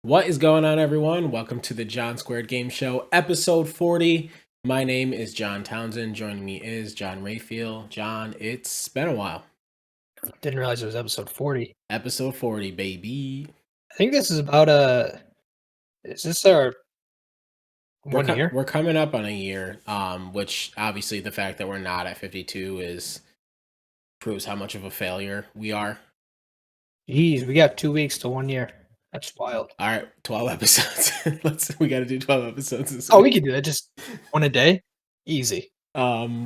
What is going on, everyone? Welcome to the John Squared Game Show, episode 40. My name is John Townsend. Joining me is John Rayfield. John, it's been a while. Didn't realize it was episode 40. Episode 40, baby. I think this is about is this our 1 year? We're coming up on a year, which obviously the fact that we're not at 52 proves how much of a failure we are. Jeez, we got 2 weeks to 1 year. That's wild. All right, 12 episodes. We got to do 12 episodes this Oh, week. we can do that. Just one a day. Easy. All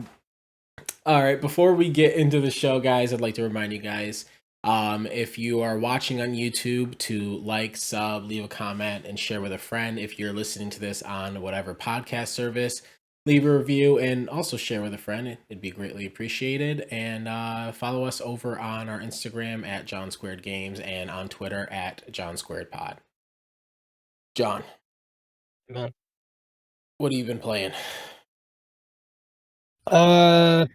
right, before we get into the show, guys, I'd like to remind you guys, if you are watching on YouTube, to like, sub, leave a comment, and share with a friend. If you're listening to this on whatever podcast service, leave a review and also share with a friend. It'd be greatly appreciated. And follow us over on our Instagram at John Squared Games and on Twitter at John Squared Pod. John, Man. what have you been playing? What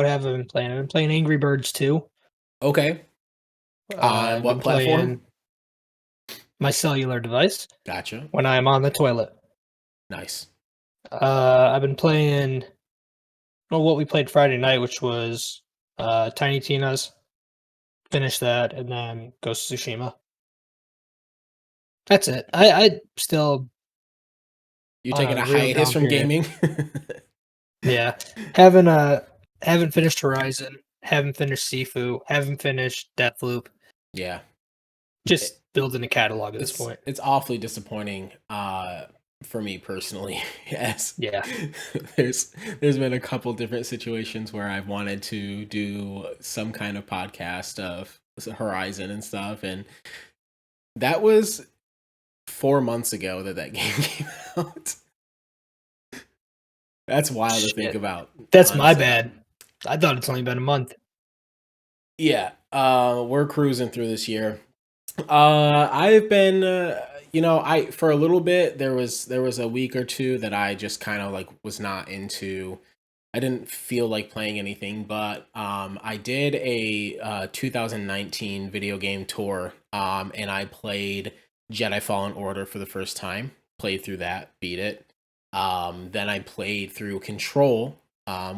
have I been playing? I've been playing Angry Birds 2. Okay. On what platform? My cellular device. Gotcha. When I'm on the toilet. Nice. I've been playing what we played Friday night, which was Tiny Tina's. Finished that, and then Ghost of Tsushima. That's it. I still. You're taking a hiatus from gaming? Yeah. Haven't finished Horizon. Haven't finished Sifu. Haven't finished Deathloop. Yeah. Just building a catalog at this point. It's awfully disappointing for me personally. Yes. Yeah. There's been a couple different situations where I've wanted to do some kind of podcast of Horizon and stuff, and that was 4 months ago that game came out. That's wild to think about. That's honestly. My bad. I thought it's only been a month. Yeah. We're cruising through this year. I've been for a little bit there was a week or two that I just kind of like was not into. I didn't feel like playing anything, but I did a 2019 video game tour, and I played Jedi Fallen Order for the first time. Played through that, beat it. Then I played through Control,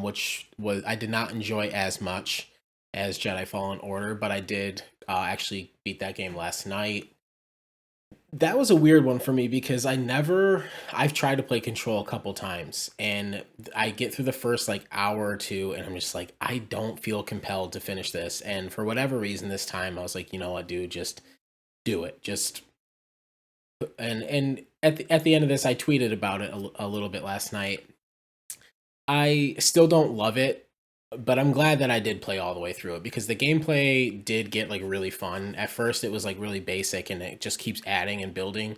which I did not enjoy as much as Jedi Fallen Order, but I did actually beat that game last night. That was a weird one for me because I've tried to play Control a couple times, and I get through the first like hour or two and I'm just like, I don't feel compelled to finish this. And for whatever reason this time I was like, you know what, dude, just do it. And at the end of this, I tweeted about it a little bit last night. I still don't love it, but I'm glad that I did play all the way through it because the gameplay did get like really fun. At first it was like really basic and it just keeps adding and building.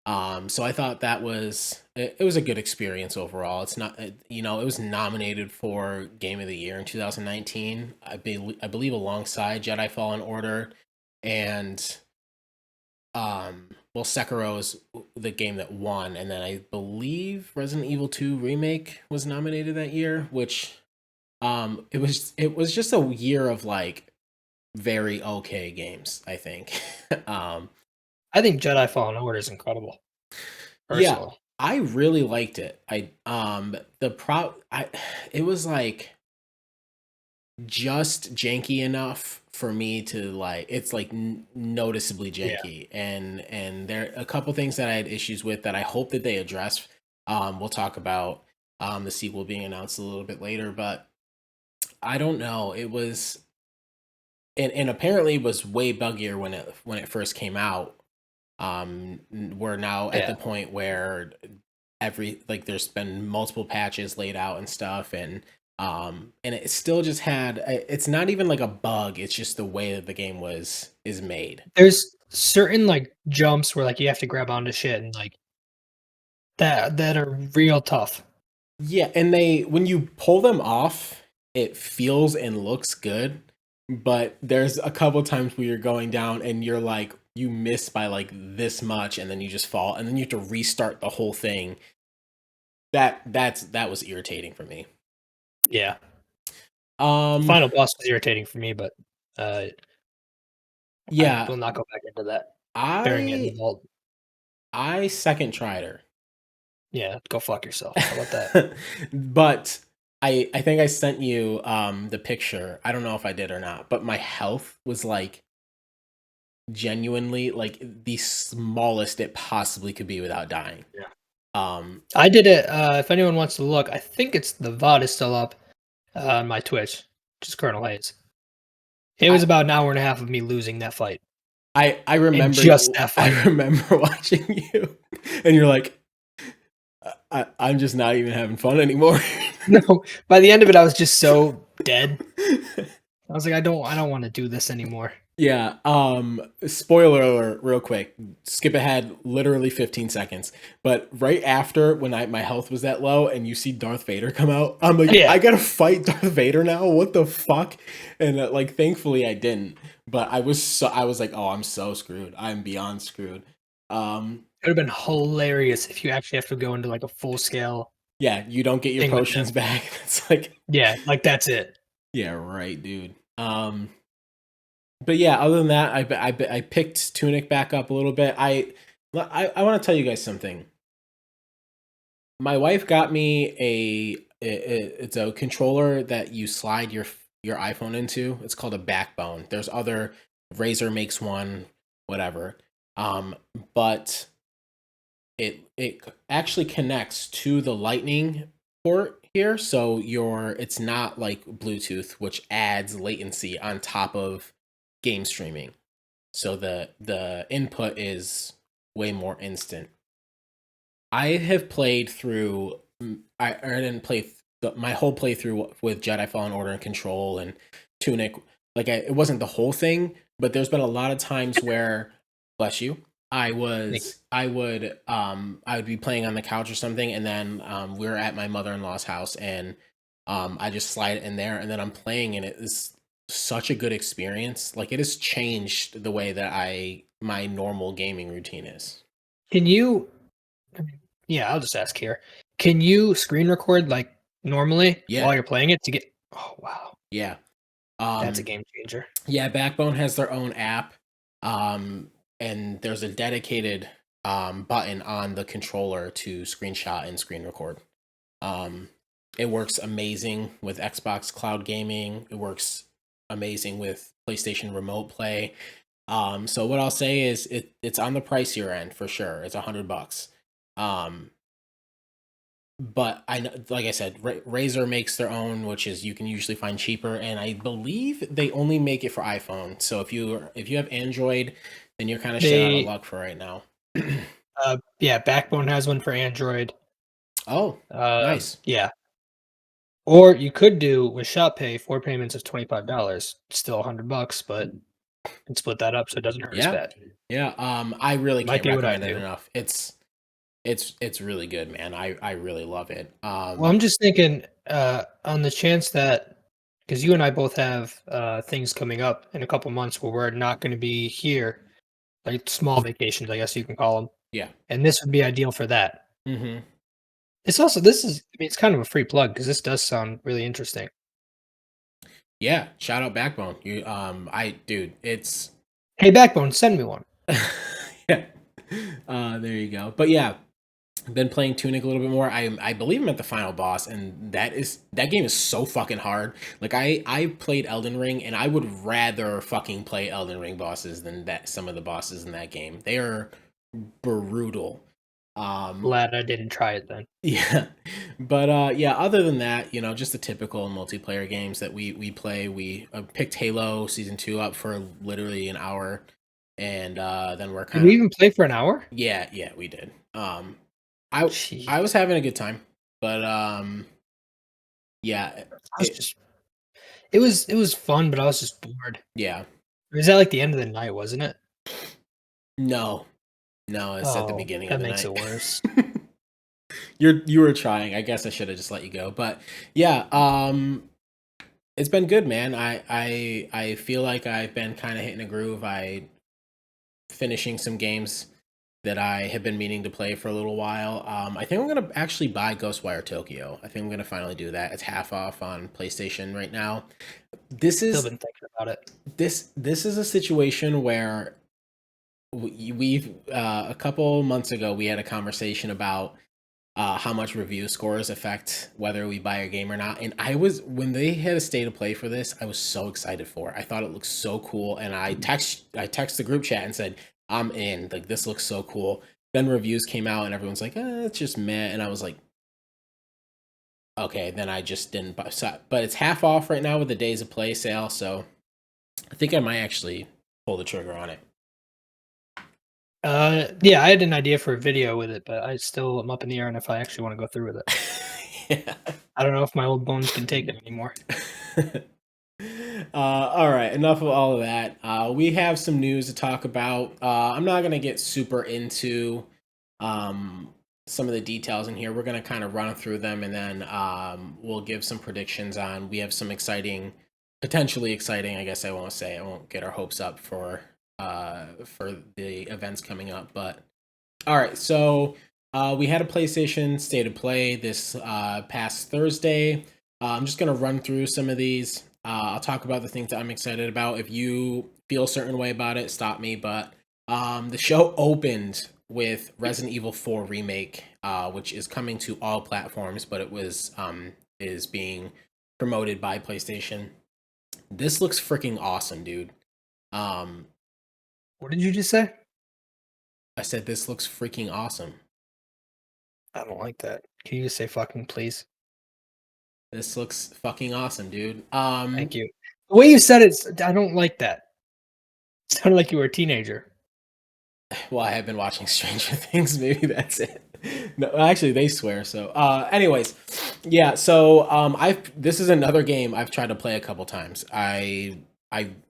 So I thought it was a good experience overall. It's not, it was nominated for Game of the Year in 2019. I believe alongside Jedi Fallen Order and Sekiro is the game that won, and then I believe Resident Evil 2 Remake was nominated that year, which it was just a year of like very okay games, I think. I think Jedi Fallen Order is incredible. Personally. Yeah, I really liked it. It was like just janky enough for me to like, it's like noticeably janky. Yeah. And there are a couple things that I had issues with that I hope that they address. We'll talk about the sequel being announced a little bit later, but I don't know. It was and apparently was way buggier when it first came out. We're now at the point where there's been multiple patches laid out and stuff, and it still just it's not even like a bug, it's just the way that the game is made. There's certain like jumps where like you have to grab onto shit and like that are real tough. Yeah, and when you pull them off, it feels and looks good, but there's a couple times where you're going down and you're like, you miss by like this much and then you just fall and then you have to restart the whole thing. That was irritating for me. Yeah. Final boss was irritating for me, but yeah, we'll not go back into that. burying it in the I vault. I second tried her. Yeah, go fuck yourself. How about that? But I think I sent you the picture. I don't know if I did or not, but my health was like genuinely like the smallest it possibly could be without dying. Yeah. Um I did it. If anyone wants to look, I think it's the VOD is still up on my Twitch, just Colonel Hayes. It was I about an hour and a half of me losing that fight, I and remember just that I fight. remember watching you and you're like I'm just not even having fun anymore. No, by the end of it, I was just so dead. I was like, I don't want to do this anymore. Yeah, spoiler alert real quick. Skip ahead literally 15 seconds. But right after when my health was that low and you see Darth Vader come out, I'm like, I Yeah, got to fight Darth Vader now. What the fuck? And like thankfully I didn't. But I was like, "Oh, I'm so screwed. I'm beyond screwed." Um it would have been hilarious if you actually have to go into like a full scale yeah, you don't get your thing with potions them. back. It's like, Yeah, like that's it. yeah, right, dude. But yeah, other than that, I picked Tunic back up a little bit. I want to tell you guys something. My wife got me it's a controller that you slide your iPhone into. It's called a Backbone. There's other Razer makes one, whatever. Um, but it actually connects to the Lightning port here, so it's not like Bluetooth, which adds latency on top of game streaming. So the input is way more instant. I have played through. I didn't play my whole playthrough with Jedi Fallen Order and Control and Tunic. Like it wasn't the whole thing, but there's been a lot of times where, bless you, Like, I would be playing on the couch or something, and then we were at my mother in law's house, and I just slide it in there, and then I'm playing, and it is such a good experience. Like it has changed the way that my normal gaming routine is. can you? I mean, yeah, I'll just ask here. Can you screen record like normally Yeah, while you're playing it to get? Oh wow, yeah. that's a Um, game changer. yeah, Backbone has their own app, um, and there's a dedicated button on the controller to screenshot and screen record. Um, it works amazing with Xbox Cloud Gaming. It works amazing with PlayStation Remote Play. So what I'll say is it's on the pricier end for sure. It's $100. Um, but I know, like I said, Razer makes their own, which is you can usually find cheaper, and I believe they only make it for iPhone. So if you have Android, then you're kind of shit out of They, luck for right now. yeah, Backbone has one for Android. Oh, nice. Yeah, or you could do with Shop Pay 4 payments of $25, still $100, but you can split that up so it doesn't hurt as Yeah, bad. yeah. I really Might can't be what I recommend it do. enough. It's really good, man. I really love it. Well, I'm just thinking, on the chance that because you and I both have things coming up in a couple months where we're not going to be here, like small vacations, I guess you can call them, Yeah. and this would be ideal for that. Hmm. It's also this is I mean, it's kind of a free plug because this does sound really interesting. Yeah. Shout out Backbone. Dude, it's Hey, Backbone, send me one. yeah. There you go. But yeah, been playing Tunic a little bit more. I believe I'm at the final boss, and that game is so fucking hard. Like I played Elden Ring, and I would rather fucking play Elden Ring bosses than that some of the bosses in that game. They are brutal. Um, Glad I didn't try it then. yeah, but yeah. Other than that, just the typical multiplayer games that we play. We picked Halo Season 2 up for literally an hour, and then we're Did kind we of even play for an hour? yeah, we did. I Gee, I was having a good time, but yeah, I was it just it was fun, but I was just bored. yeah. It was at like the end of the night, wasn't it? No, no, it's at the Oh, beginning of that the makes night. it worse. You were trying. I guess I should have just let you go, but yeah, it's been good, man. I feel like I've been kind of hitting a groove. I finishing some games that I have been meaning to play for a little while. I think I'm gonna actually buy Ghostwire Tokyo. I think I'm gonna finally do that. It's half off on PlayStation right now. This Still is been thinking about it. this is a situation where we've a couple months ago we had a conversation about how much review scores affect whether we buy a game or not. And I was when they had a state of play for this, I was so excited for it. I thought it looked so cool, and I text the group chat and said, "I'm in. Like this looks so cool." Then reviews came out, and everyone's like, "It's just meh," and I was like, "Okay." Then I just didn't buy. But it's half off right now with the days of play sale, so I think I might actually pull the trigger on it. Yeah, I had an idea for a video with it, but I still am up in the air on if I actually want to go through with it. Yeah. I don't know if my old bones can take it anymore. All right, enough of all of that. We have some news to talk about. I'm not going to get super into um, some of the details in here. We're going to kind of run through them, and then we'll give some predictions on. We have some exciting, potentially exciting. I guess I won't say. I won't get our hopes up for the events coming up. But all right, so we had a PlayStation State of Play this past Thursday. I'm just going to run through some of these. I'll talk about the things that I'm excited about. If you feel a certain way about it, stop me. But the show opened with Resident Evil 4 remake, which is coming to all platforms, but it was is being promoted by PlayStation. This looks freaking awesome, dude. Um, What did you just say? I said this looks freaking awesome. I don't like that. Can you just say fucking please? This looks fucking awesome, dude. Thank you. The way you said it, I don't like that. It sounded like you were a teenager. Well, I have been watching Stranger Things. Maybe that's it. No, actually, they swear. So, anyways, yeah. So, I've this is another game I've tried to play a couple times.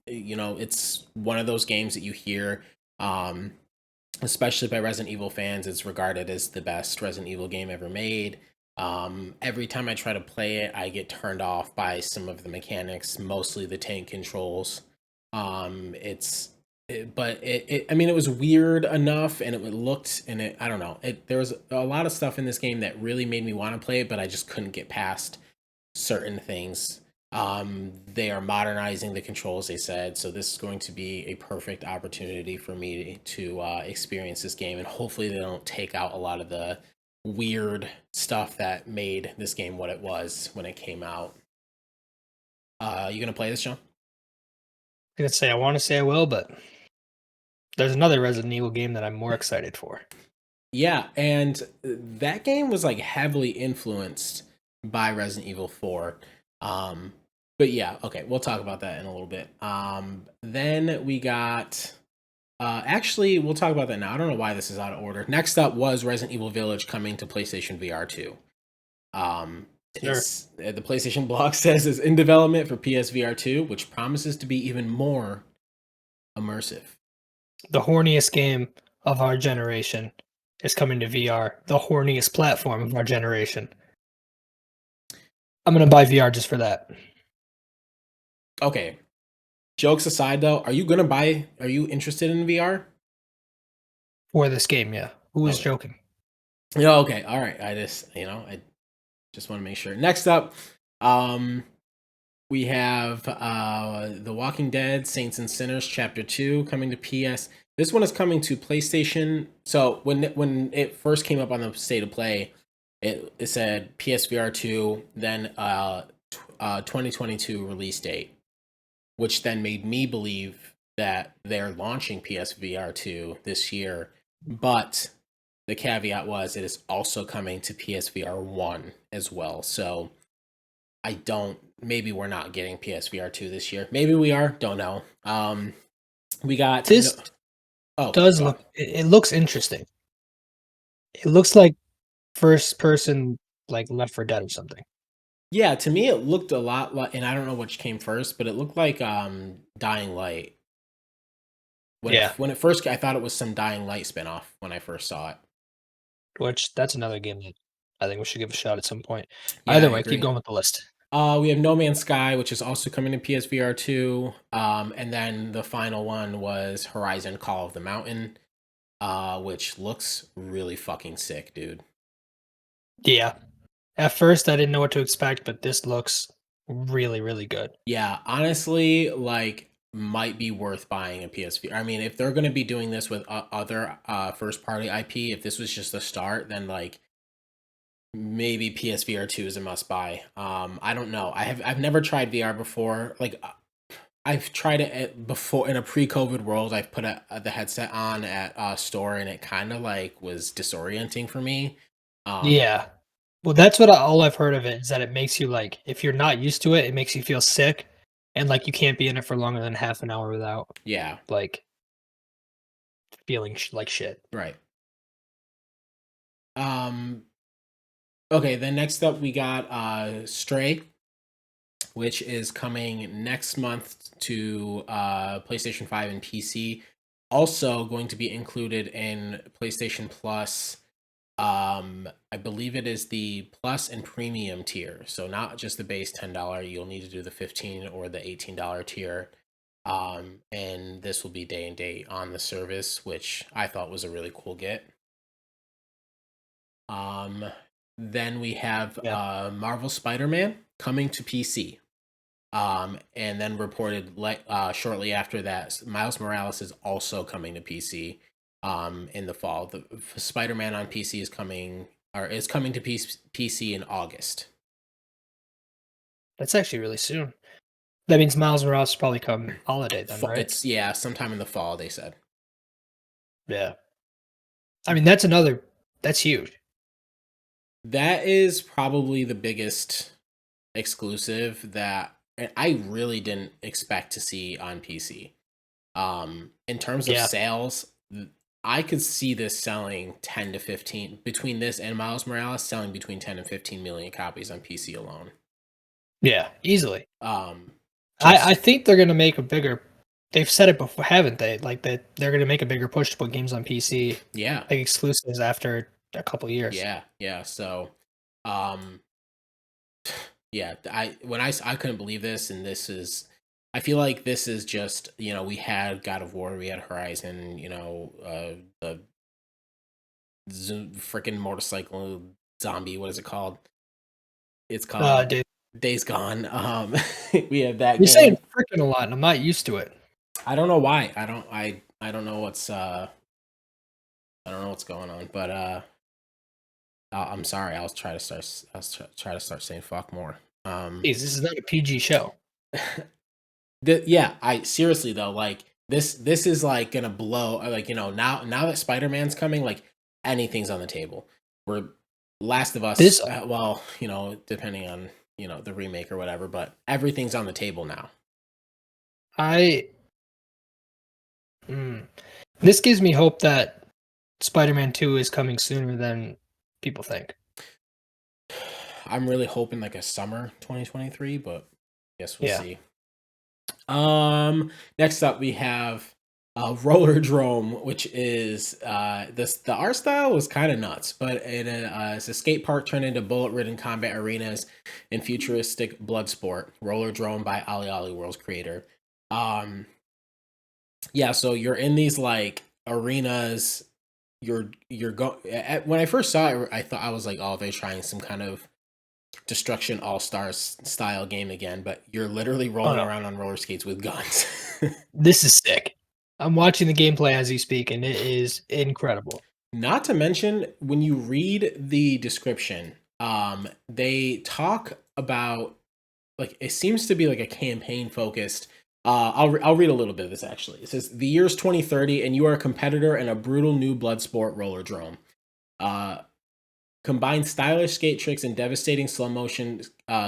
It's one of those games that you hear, um, especially by Resident Evil fans. It's regarded as the best Resident Evil game ever made. Every time I try to play it, I get turned off by some of the mechanics, mostly the tank controls. It's but I mean, it was weird enough, and it looked, and it, I don't know, there was a lot of stuff in this game that really made me want to play it, but I just couldn't get past certain things. They are modernizing the controls, they said, so this is going to be a perfect opportunity for me to experience this game, and hopefully they don't take out a lot of the weird stuff that made this game what it was when it came out. You gonna play this, John? I'm gonna say I want to say I will, but there's another Resident Evil game that I'm more excited for. Yeah, and that game was like heavily influenced by Resident Evil 4. Um, but yeah, okay, we'll talk about that in a little bit. Then we got actually we'll talk about that now. I don't know why this is out of order. Next up was Resident Evil Village coming to PlayStation VR 2. Sure. The PlayStation blog says is in development for PSVR 2, which promises to be even more immersive. The horniest game of our generation is coming to VR. The horniest platform of our generation. I'm gonna buy VR just for that. Okay, jokes aside though, are you interested in VR? For this game, yeah. Who was Okay. joking? Yeah, okay. All right. I just want to make sure. Next up, um we have The Walking Dead Saints and Sinners Chapter 2 coming to PS. This one is coming to PlayStation. So when it first came up on the state of play, it said PSVR 2, then 2022 release date, which then made me believe that they're launching PSVR 2 this year. But the caveat was it is also coming to PSVR 1 as well. So I don't, maybe we're not getting PSVR 2 this year. Maybe we are, don't know. We got no, This oh, does God. look. It looks interesting. It looks like first person, like Left 4 Dead or something. Yeah, to me it looked a lot like, and I don't know which came first, but it looked like Dying Light. Yeah, When it first, I thought it was some Dying Light spinoff when I first saw it. which that's another game that I think we should give a shot at some point. Yeah, I Either way, keep agree. going with the list. We have No Man's Sky, which is also coming to PSVR 2. And then the final one was Horizon Call of the Mountain, which looks really fucking sick, dude. Yeah. At first, I didn't know what to expect, but this looks really, really good. Yeah, honestly, like might be worth buying a PSVR. I mean, if they're going to be doing this with other first party IP, if this was just the start, then like maybe PSVR 2 is a must buy. I don't know. I've never tried VR before. Like I've tried it before in a pre-COVID world. I've put the headset on at a store, and it kind of like was disorienting for me. Um, Yeah. Well, that's what all I've heard of it is that it makes you like if you're not used to it, it makes you feel sick and like you can't be in it for longer than half an hour without yeah, like feeling like shit. right. Um, okay, then next up we got Stray, which is coming next month to PlayStation 5 and PC. Also going to be included in PlayStation Plus. I believe it is the Plus and Premium tier. So not just the base $10, you'll need to do the 15 or the $18 tier. And this will be day and date on the service, which I thought was a really cool get. Um, then we have Yeah. Marvel Spider-Man coming to PC. And then reported shortly after that, Miles Morales is also coming to PC. In the fall, the Spider-Man on PC is coming to PC in August. That's actually really soon. That means Miles Morales will probably come holiday then, right? It's yeah, sometime in the fall they said. Yeah. I mean, that's huge. That is probably the biggest exclusive that I really didn't expect to see on PC. In terms of Yeah. sales, I could see this selling 10 to 15 between this and Miles Morales selling between 10 and 15 million copies on PC alone. Yeah, easily. Um, I just think they're gonna make a bigger they've said it before, haven't they? Like that they're gonna make a bigger push to put games on PC, yeah, like exclusives after a couple years. yeah. So, um, yeah, I couldn't believe this, and this is. I feel like this is just we had God of War, we had Horizon, the freaking motorcycle zombie. What is it called? It's called Dude, Days Gone. We have that you're saying game. freaking a lot, and I'm not used to it. I don't know why. I don't know what's I don't know what's going on, but I'm sorry. Try to start saying fuck more. Jeez, this is not a PG show. Yeah, I seriously though, like this is like gonna blow. Like now that Spider Man's coming, like anything's on the table. We're Last of Us. This Well, depending on the remake or whatever, but everything's on the table now. I mm, this gives me hope that Spider-Man 2 is coming sooner than people think. I'm really hoping like a summer 2023, but guess we'll Yeah. see. Next up we have Roller Drome, which is the art style was kind of nuts, but it's a skate park turned into bullet-ridden combat arenas and futuristic blood sport. Roller Drome by Ali Ali, world's creator. Um, yeah, so you're in these like arenas. You're go When I first saw it, I thought I was like, oh, they're trying some kind of Destruction All Stars style game again, but you're literally Oh rolling no, around on roller skates with guns. this is sick. I'm watching the gameplay as you speak, and it is incredible. Not to mention, when you read the description, they talk about like it seems to be like a campaign focused. I'll read a little bit of this actually. It says the year's 2030, and you are a competitor in a brutal new blood sport roller drome. Uh, Combine stylish skate tricks and devastating slow motion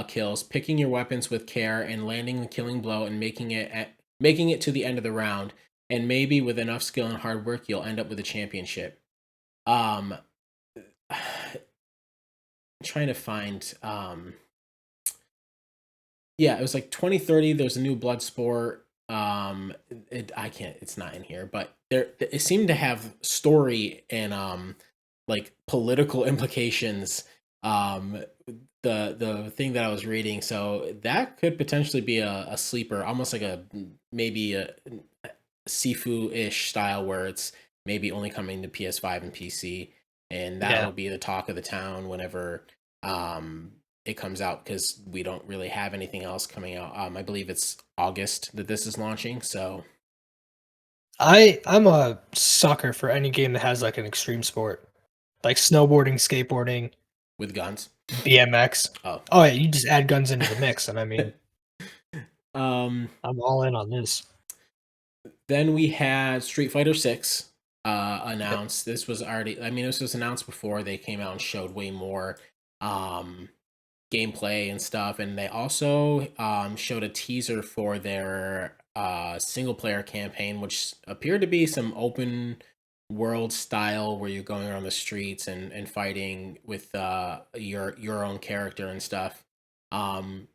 kills, picking your weapons with care and landing the killing blow and making it to the end of the round. And maybe with enough skill and hard work, you'll end up with a championship. Um, trying to find. Yeah, it was like 2030. There's a new blood sport. I can't. It's not in here, but it seemed to have story and like political implications. Um, the thing that I was reading, so that could potentially be a sleeper, almost like maybe a Sifu ish style where it's maybe only coming to PS5 and PC, and Yeah. that'll be the talk of the town whenever it comes out because we don't really have anything else coming out. I believe it's August that this is launching. So I'm a sucker for any game that has like an extreme sport, like snowboarding, skateboarding, with guns. BMX. Oh. Oh yeah, you just add guns into the mix, and I mean, um I'm all in on this. then we had Street Fighter 6 Yep. announced. This was already, I mean, this was announced before they came out and showed way more um gameplay and stuff, and they also showed a teaser for their single player campaign, which appeared to be some open world style where you're going around the streets and fighting with your own character and stuff. um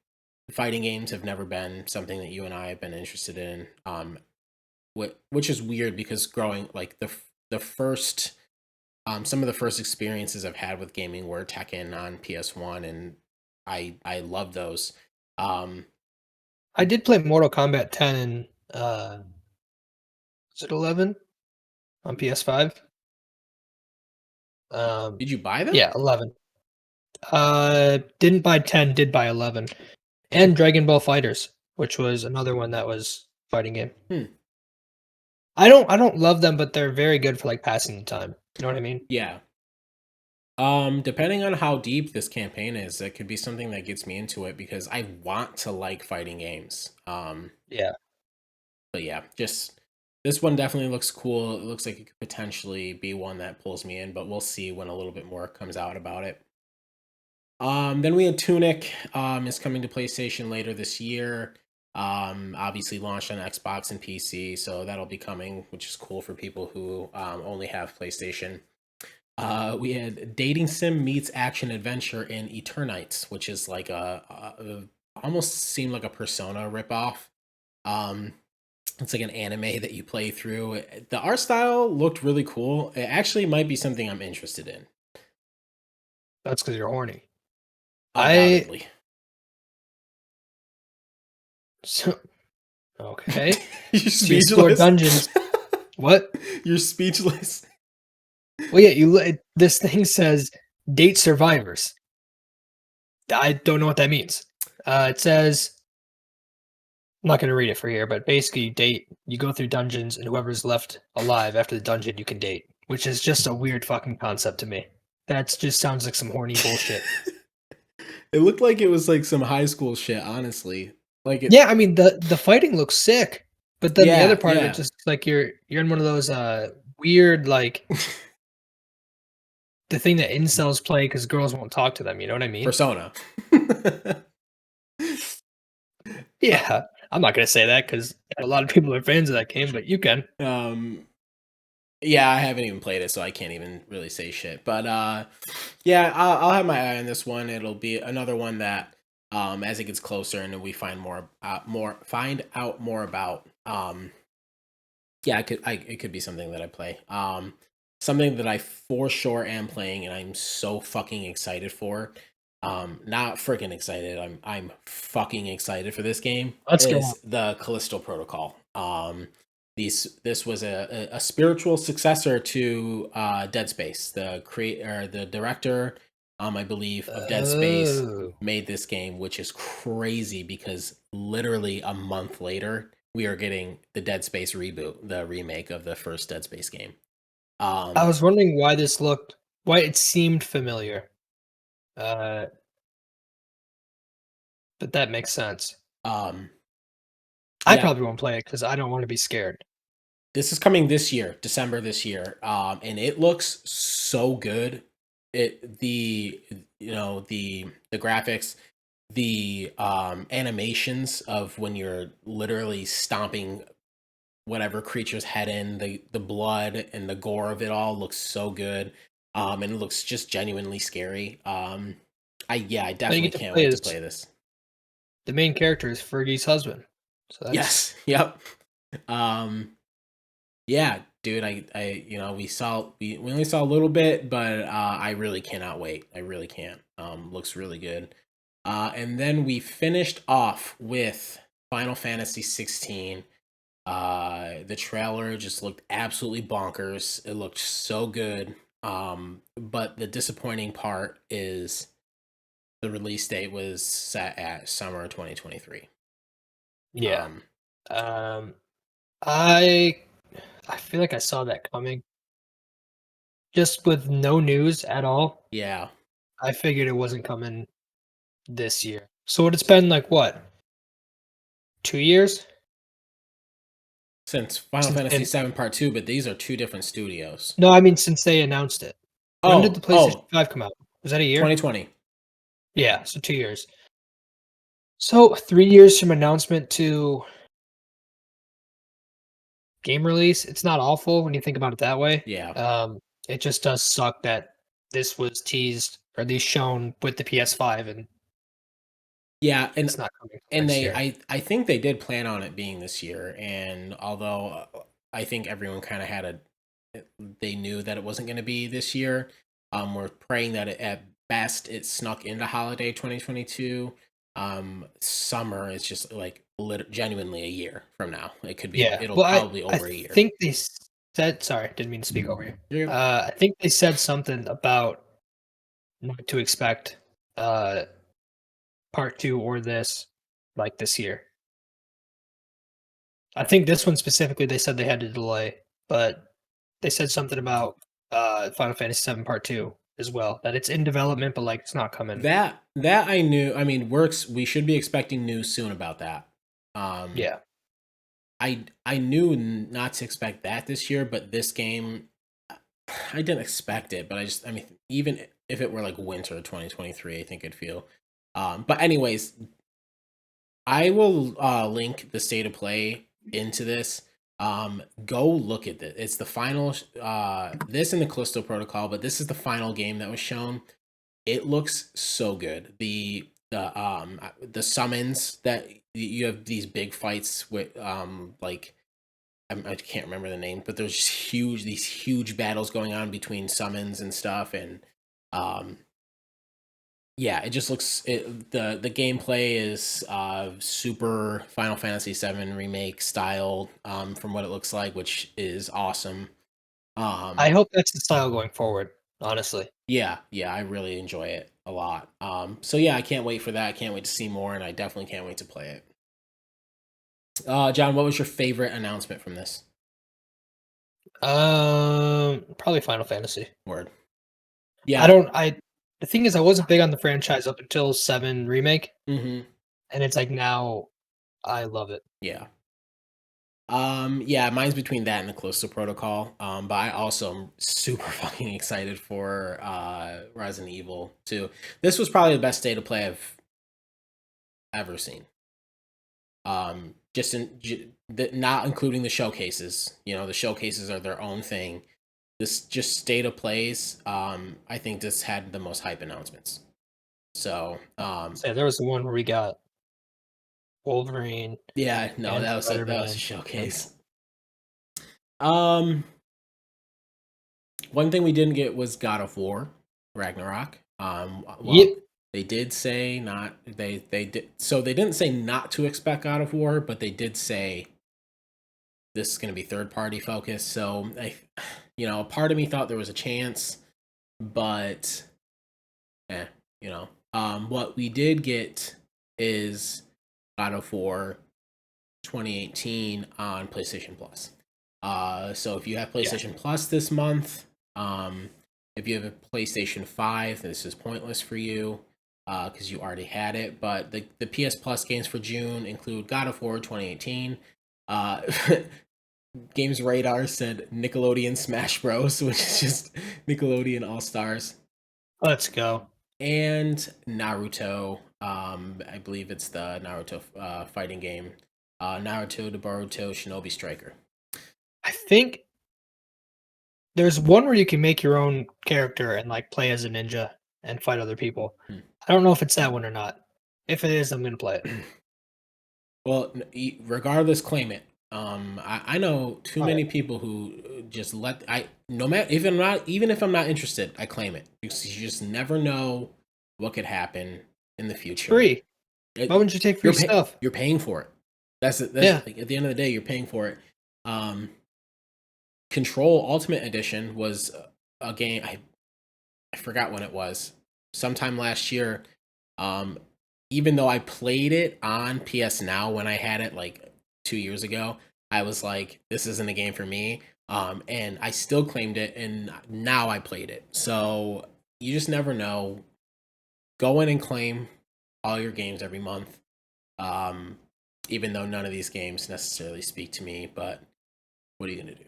Fighting games have never been something that you and I have been interested in, which is weird because growing like the first some of the first experiences I've had with gaming were Tekken on PS1, and I love those. Um, I did play Mortal Kombat 10 and is it 11 on PS5? Um, did you buy them? yeah, 11. Didn't buy 10, did buy 11, Hmm. and Dragon Ball Fighters, which was another one that was fighting game. Hmm. I don't love them, but they're very good for like passing the time. You know what I mean? Yeah. Depending on how deep this campaign is, it could be something that gets me into it because I want to like fighting games. Yeah. But yeah, just this one definitely looks cool. It looks like it could potentially be one that pulls me in, but we'll see when a little bit more comes out about it. Then we had Tunic. Is coming to PlayStation later this year. Obviously launched on Xbox and PC, so that'll be coming, which is cool for people who only have PlayStation. We had Dating Sim meets action adventure in Eternites, which is like almost seemed like a Persona ripoff. Um, it's like an anime that you play through. The art style looked really cool. It actually might be something I'm interested in. That's because you're horny. I Undoubtedly. so okay. You're So you explore speechless. dungeons. What? You're speechless. Well, yeah, this thing says date survivors. I don't know what that means. It says I'm not going to read it for here, but basically, you date. You go through dungeons, and whoever's left alive after the dungeon, you can date. Which is just a weird fucking concept to me. That just sounds like some horny bullshit. It looked like it was like some high school shit, honestly. Like it. Yeah, I mean the fighting looks sick, but then the other Yeah, part of it yeah. just like you're in one of those weird like the thing that incels play because girls won't talk to them. You know what I mean? Persona. Yeah, I'm not gonna say that because a lot of people are fans of that game, but you can. um, yeah, I haven't even played it, so I can't even really say shit. But yeah, I'll have my eye on this one. It'll be another one that, as it gets closer and we find find out more about. Yeah, it could be something that I play. Something that I for sure am playing, and I'm so fucking excited for. Not freaking excited. I'm fucking excited for this game. Let's go. Is the Callisto Protocol. This was a spiritual successor to Dead Space. The director, I believe, of Dead Space Oh, made this game, which is crazy because literally a month later we are getting the Dead Space reboot, the remake of the first Dead Space game. I Um, was wondering why it seemed familiar. Uh, but that makes sense. um, I yeah, probably won't play it because I don't want to be scared. this is coming this year, December this year, and it looks so good. It the you know the graphics, the animations of when you're literally stomping whatever creature's head in, the blood and the gore of it all looks so good. And it looks just genuinely scary. I All you definitely get to can't play wait to is play this. the main character is Fergie's husband, so that's Yes, yep. Um, yeah, dude, we only saw a little bit, but I really cannot wait. I really can't. Looks really good. And then we finished off with Final Fantasy 16. The trailer just looked absolutely bonkers. It looked so good. But the disappointing part is the release date was set at summer 2023. Yeah. Um, Um, I I feel like I saw that coming. Just with no news at all, yeah, I figured it wasn't coming this year. So it's been like what, 2 years since Final since Fantasy they, VII Part Two, but these are two different studios. no, I mean since they announced it. When did the PlayStation Oh, 5 come out? Was that a year? 2020. Yeah, so 2 years. So 3 years from announcement to game release, it's not awful when you think about it that way. Yeah, Um, it just does suck that this was teased or at least shown with the PS5 and yeah, it's not coming till and next they, year. I think they did plan on it being this year. And although I think everyone kind of had they knew that it wasn't going to be this year. We're praying that at best it snuck into holiday 2022. Summer is just like genuinely a year from now. It could be. Yeah. It'll Well, probably I over a year. think they said, sorry, didn't mean to speak over you. You're good. I think they said something about not to expect uh part 2 or this like this year. I think this one specifically they said they had to delay, but they said something about Final Fantasy 7 Part 2 as well, that it's in development but like it's not coming. That I knew. I mean, works. We should be expecting news soon about that. Um, Yeah. I knew not to expect that this year, but this game, I didn't expect it. But I mean, even if it were like winter 2023, I think it'd feel. But anyways, I will link the state of play into this. Go look at it. It's the final. This and the Callisto Protocol, but this is the final game that was shown. It looks so good. The summons that you have these big fights with like I can't remember the name, but there's just these huge battles going on between summons and stuff. And um yeah, it just looks the gameplay is super Final Fantasy VII remake style, from what it looks like, which is awesome. I Um hope that's the style going forward, honestly. yeah, yeah, I really enjoy it a lot. So yeah, I can't wait for that. I can't wait to see more, and I definitely can't wait to play it. John, what was your favorite announcement from this? Probably Final Fantasy. Word. I Yeah. don't I the thing is I wasn't big on the franchise up until 7 remake, Mm-hmm. and it's like now I love it. Yeah. Yeah, mine's between that and the Callisto Protocol. But I also am super fucking excited for Resident Evil 2. This was probably the best state of play I've ever seen. Just not including the showcases. You know, the showcases are their own thing. This just state of plays. I think this had the most hype announcements. So, So yeah, there was the one where we got Wolverine yeah, no, and that was a Spider-Man. And showcase. Um, One thing we didn't get was God of War Ragnarok. yep. Well, they did say not they did so they didn't say not to expect God of War, but they did say this is going to be third party focused. So a part of me thought there was a chance, but eh, what we did get is God of War 2018 on PlayStation Plus. So if you have Yeah. PlayStation Plus this month, if you have a PlayStation 5, this is pointless for you because you already had it. But the PS Plus games for June include God of War 2018. Uh, Games Radar said Nickelodeon Smash Bros, which is just Nickelodeon All Stars, Let's go. and Naruto. I believe it's the Naruto fighting game. Naruto to Boruto Shinobi Striker. I think there's one where you can make your own character and like play as a ninja and fight other people. Hmm. I don't know if it's that one or not. If it is, I'm gonna play it. Well, regardless, claim it. I know too All right. many people who just let I no matter if I'm not even if I'm not interested, I claim it because you just never know what could happen in the It's future. free. Why wouldn't you take free stuff? You're paying for it. That's Yeah. like, at the end of the day, you're paying for it. Um, Control Ultimate Edition was a game I forgot when it was. Sometime last year, Um, Even though I played it on PS Now when I had it like 2 years ago, I was like, this isn't a game for me. And I still claimed it, and now I played it. So you just never know. Go in and claim all your games every month. Um, Even though none of these games necessarily speak to me, but what are you gonna do?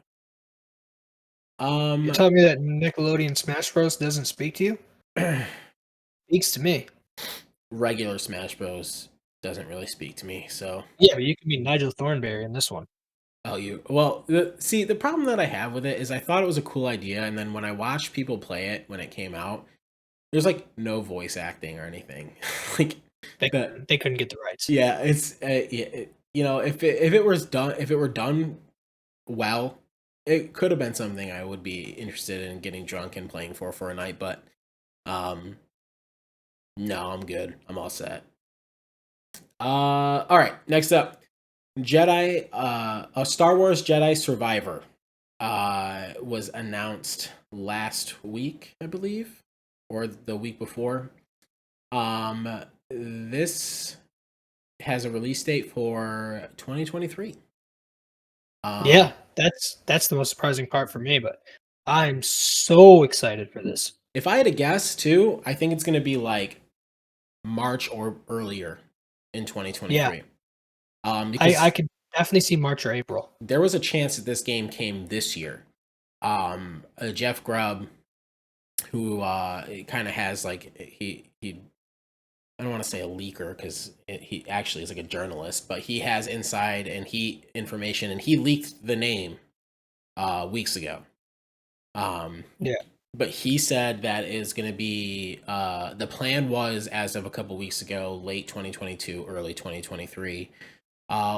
You're telling me that Nickelodeon Smash Bros. Doesn't speak to you? Speaks to me. Regular Smash Bros doesn't really speak to me. So, Yeah, but you can be Nigel Thornberry in this one. oh, you well, see, the problem that I have with it is I thought it was a cool idea, and then when I watched people play it when it came out, there's like no voice acting or anything. Like They the they couldn't get the rights. yeah, it's if it was done if it were done well, it could have been something I would be interested in getting drunk and playing for a night, but um no, I'm good. I'm all set. All right, next up. A Star Wars Jedi Survivor was announced last week, I believe, or the week before. This has a release date for 2023. Yeah, Um, that's the most surprising part for me, but I'm so excited for this. if I had to guess too, I think it's going to be like March or earlier in Yeah, 2023. I Because could definitely see March or April. there was a chance that this game came this year. Jeff Grubb, who kind of has like he I don't want to say a leaker because he actually is like a journalist, but he has inside and he information, and he leaked the name weeks ago. Um, Yeah. but he said that is going to be the plan was as of a couple weeks ago, late 2022, early 2023,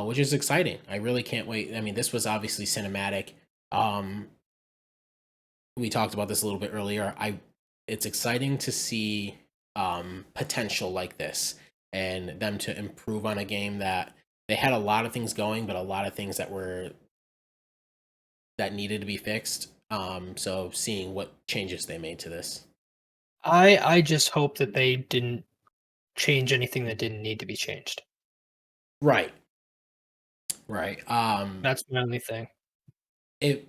which is exciting. I really can't wait. I mean, this was obviously cinematic. Um, we talked about this a little bit earlier. I It's exciting to see potential like this and them to improve on a game that they had a lot of things going, but a lot of things that needed to be fixed. So seeing what changes they made to this. I just hope that they didn't change anything that didn't need to be changed. Right, right. That's my only thing. It.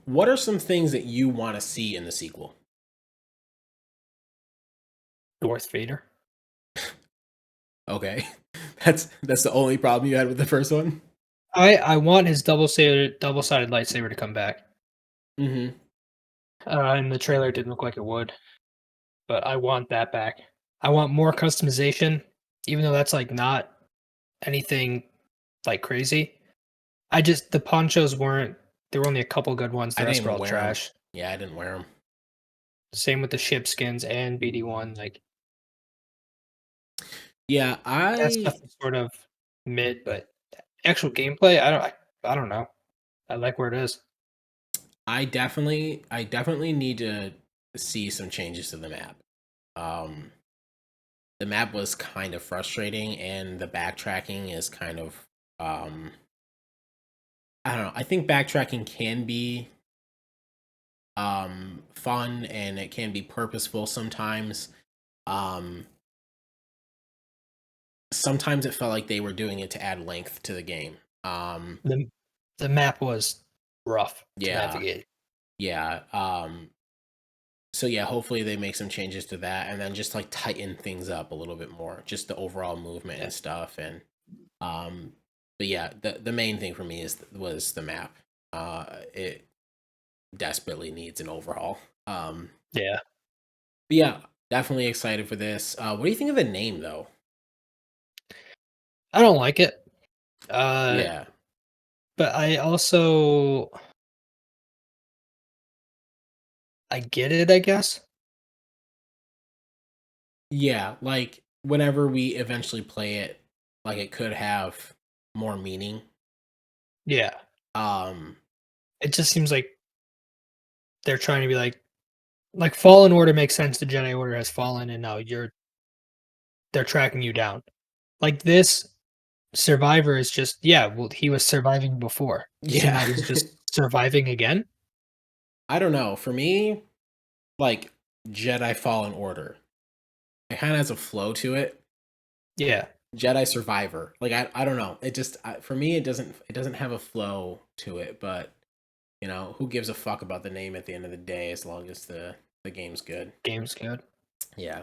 What are some things that you want to see in the sequel? Darth Vader. Okay, that's the only problem you had with the first one. I want his double-sided lightsaber to come back. Mm-hmm. And the trailer didn't look like it would, but I want that back. I want more customization, even though that's like not anything like crazy. I just the ponchos weren't. There were only a couple good ones. I The rest didn't were even all wear them. trash. Yeah, I didn't wear them. Same with the ship skins and BD1. Like Yeah, that stuff is sort of mid, but actual gameplay, I don't know. I like where it is. I definitely need to see some changes to the map. Um, the map was kind of frustrating, and the backtracking is kind of I don't know. I think backtracking can be fun, and it can be purposeful sometimes. Um, Sometimes it felt like they were doing it to add length to the game. The the map was rough to Yeah, navigate. yeah. So yeah, hopefully they make some changes to that, and then just like tighten things up a little bit more, just the overall movement Yeah. and stuff. And um, but yeah, the main thing for me was the map. It desperately needs an overhaul. Yeah. But yeah, definitely excited for this. What do you think of the name though? I don't like it. Uh Yeah, but I also I get it, I guess. yeah. Like whenever we eventually play it, like it could have more meaning. Yeah. Um, It just seems like they're trying to be like Fallen Order makes sense. The Jedi Order has fallen, and now they're tracking you down. Like this Survivor is just yeah. Well, he was surviving before, so yeah. now he's just surviving again. I don't know. For me, like Jedi Fallen Order, it kind of has a flow to it. Yeah, Jedi Survivor. Like I don't know. It just for me it doesn't have a flow to it. But who gives a fuck about the name at the end of the day as long as the game's good. game's good. Yeah.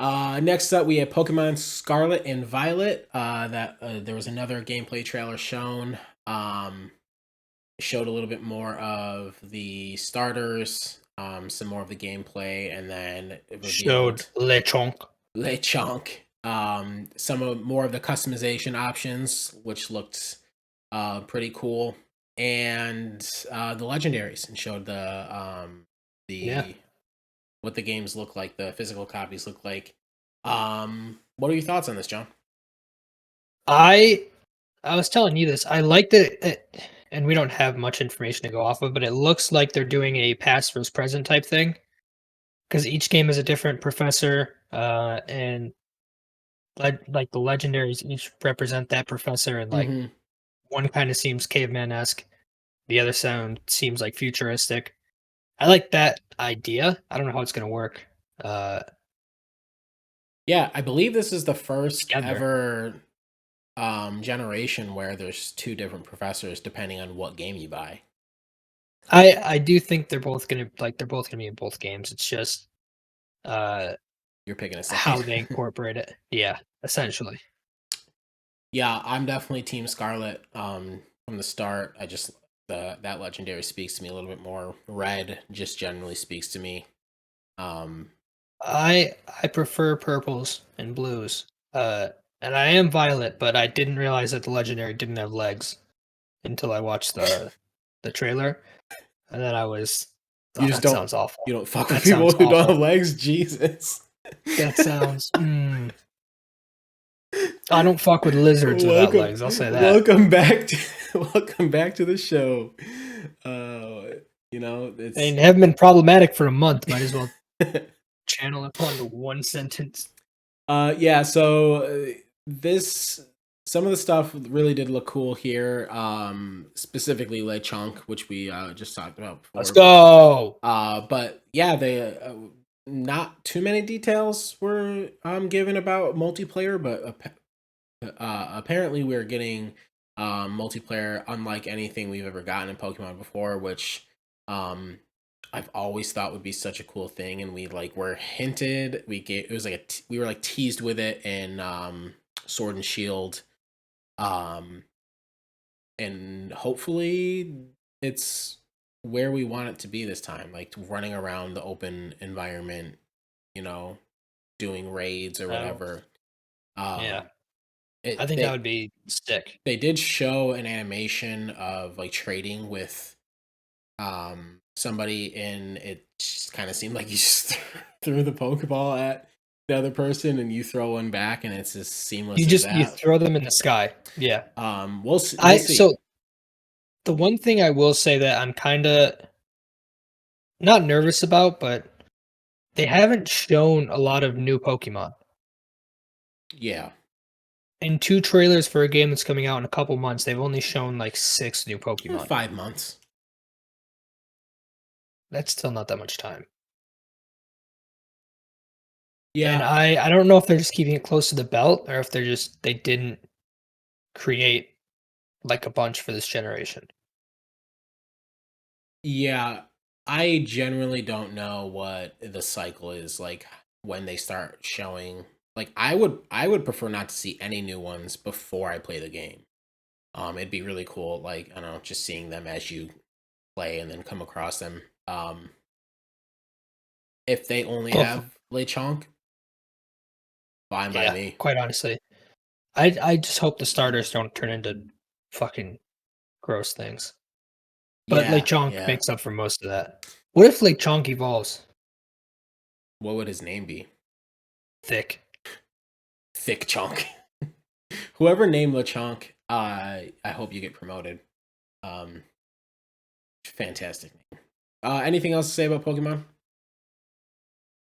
Next up, we have Pokemon Scarlet and Violet. That there was another gameplay trailer shown. Showed a little bit more of the starters, some more of the gameplay, and then it Showed revealed Lechonk. Lechonk. More of the customization options, which looked pretty cool, and the legendaries, and showed Yeah. the what the games look like, the physical copies look like. What are your thoughts on this, John? I I was telling you this. I liked it, and we don't have much information to go off of, but it looks like they're doing a past versus present type thing because each game is a different professor, and like the legendaries each represent that professor, and like Mm-hmm. one kind of seems caveman esque, the other sound seems like futuristic. I like that idea. I don't know how it's gonna work uh, Yeah, I believe this is the first together. ever generation where there's two different professors depending on what game you buy. I do think they're both gonna be in both games. It's just uh You're picking a how side. they incorporate it. Yeah, essentially. Yeah, I'm definitely Team Scarlet. From the start, that legendary speaks to me a little bit more. Red just generally speaks to me. Um, I prefer purples and blues. And I am violet, but I didn't realize that the legendary didn't have legs until I watched the trailer, and then I was, you oh, just that don't sounds awful. you don't fuck with That people sounds who don't have awful. legs. Jesus. That sounds. I don't fuck with lizards without welcome, legs. I'll say that. welcome back to welcome back to the show. I It's mean, haven't been problematic for a month. Might as well channel it onto one sentence. yeah, so this some of the stuff really did look cool here. Specifically Lechonk, which we just talked about Let's before. go. But yeah, they not too many details were given about multiplayer, but apparently we're getting multiplayer unlike anything we've ever gotten in Pokemon before, which um I've always thought would be such a cool thing, and we like were hinted. It was like we were like teased with it in Sword and Shield, um, and hopefully it's where we want it to be this time, like running around the open environment, you know, doing raids or Oh, whatever. yeah. Um, I it think that would be sick. they did show an animation of like trading with somebody, and it just kind of seemed like you just threw the pokeball at the other person and you throw one back, and it's as seamless as You that. throw them in the sky. Yeah. We'll I see. so the one thing I will say that I'm kind of not nervous about, but they haven't shown a lot of new Pokemon. Yeah. In two trailers for a game that's coming out in a couple months, they've only shown like six new Pokemon. 5 months. That's still not that much time. And Yeah. I don't know if they're just keeping it close to the belt or if they didn't create like a bunch for this generation. Yeah, I generally don't know what the cycle is like when they start showing. Like I would prefer not to see any new ones before I play the game. It'd be really cool, like I don't know, just seeing them as you play and then come across them. If they only Well, f- have Lechonk, fine by yeah, me. quite honestly. I just hope the starters don't turn into fucking gross things. But Yeah, Lechonk yeah. makes up for most of that. What if Lechonk evolves? What would his name be? Thick. Thick Chonk. Whoever named Lechonk, I hope you get promoted. Um, Fantastic name. Anything else to say about Pokemon?